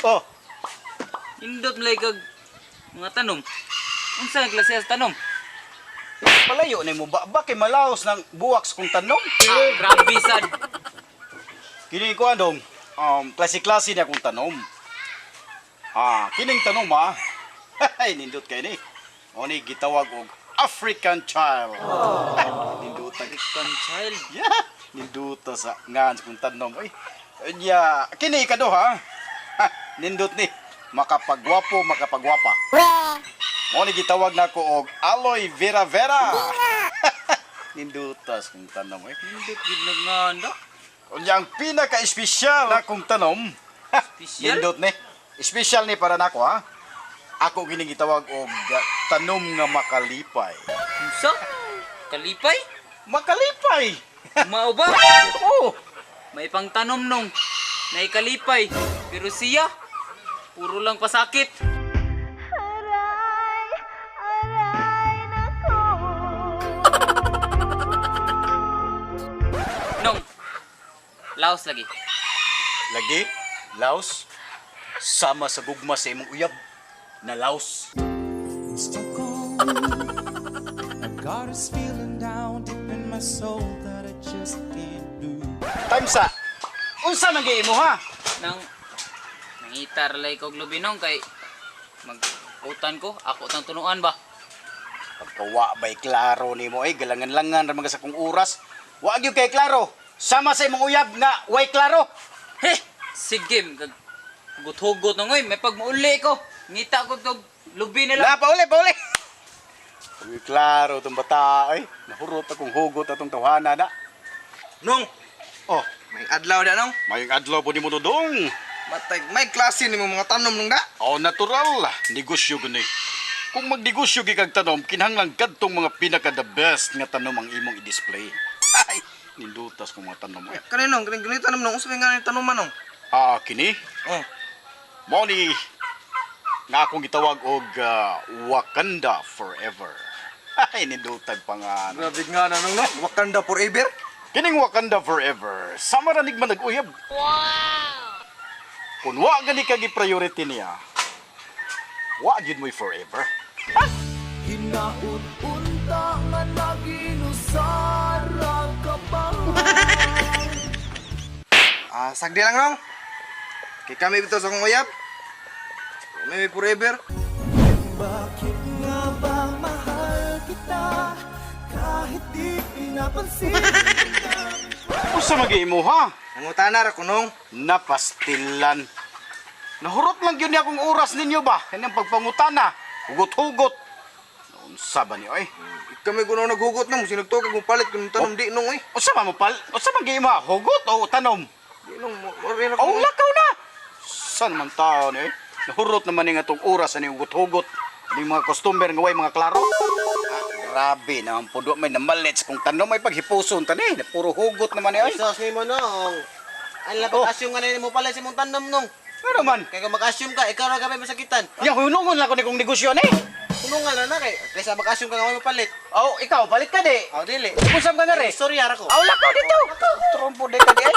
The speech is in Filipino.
Oh, Indot malay kag mga tanom. Unsa ang klase sa tanom? palayo ni mo ba kay malaos ng buwak sa kong tanom? Grabe sad. Kini ko andong klase-klase na akong tanom. Kining tanom ay nindot kay ni. Oni gitawag og African child. Nindot African child. Yeah, ninduta sa ngan sa kong tanom. Ay, kini kado nindot ni makapagwapo, makapagwapa. Oni gitawag na ko og aloe vera vera. Nindutas kong tanom. Indot gid nagnganda. Unya ang pinaka-espesyal na kong tanom. Espesyal? Nindot ni. Espesyal ni para nako Ako gining gitawag og tanom nga makalipay. Unsa? Kalipay? Makalipay. Mao ba? Oh, May pang tanom nung. May kalipay. Pero siya, puro lang pasakit. Nung, laos lagi. lagi laos sama sa gugma sa imong uyab na laos. I got this feeling down deep in my soul that I just can't do. Tamsa. Unsa man gyud mo Nangitar lay kog lubinong kay mag-utan ko, ako tang tunuan ba? Pagkawa ba'y klaro ni mo galangan-langan ra mga sa kong oras. Wa gyud kay klaro. Sama sa imong uyab nga way klaro. He! Sige, hugot-hugot na ngoy, may pagmauli ko. Ngita ko tog lubi nila. Pauli. Uy, klaro itong bata nahurot akong hugot atong tawhana na. Nung, Oh, may adlaw da nung. mayong adlaw po ni mo dodong. Matay, may klase ni mo mga tanom nung da. Natural negosyo gani. Kung magnegosyo gikag tanom, kinahanglan kadtong mga pinaka the best nga tanom ang imong i-display. Ay, nindutas kong mga tanom. Kaninong, ganito tanom nung. Usapin nga ni tanom manong. Kini, Oh, mao ni nga akong gitawag og Wakanda forever. Ay, nindutag pa nga. grabe nga na nung no. Wakanda forever. Kining Wakanda forever, sama ranig man nag-uyab. Wow! Kung wa gani kagi priority niya, wa gyud mo'y forever. Hinaut-unta nga naginusara ka ba? Sagdi lang nung. Kay kami bito sa kong uyab. May forever. Bakit nga ba mahal kita kahit di pinapansin? Usa mag-imo Nangutana ra ko nung. Napastilan. Nahurot lang yun akong oras ninyo ba? Yan ang pagpangutana. Hugot-hugot. Unsa ba niyo Kami kuno naghugot nung. Sinagtukag mo palit kung tanom di nung eh. Unsa man mo pal? Unsa mag-imo hugot o tanom? Di nung, marin ako. Oh, lakaw na. San man tao ni Nahurot naman ni nga tong oras ani hugot-hugot. Ni mga customer nga way mga klaro. Grabe naman po may namalits kung tanom may paghipuson tani. Puro hugot naman ni Sos ni mo nong. Ang lapit assume nga na mo pala si mong tandem nong. Ano man? Kaya kung mag-assume ka, ikaw ra gamay masakitan. Ya hunungon lang ko ni kong negosyo ni. Kunungan na na kay. Kaysa mag-assume ka nga mo palit. Oh, ikaw palit ka di. Aw dili. Kusam ka nga re. Sorry ara ko. Aw lakaw dito. Trompo de ka di ay.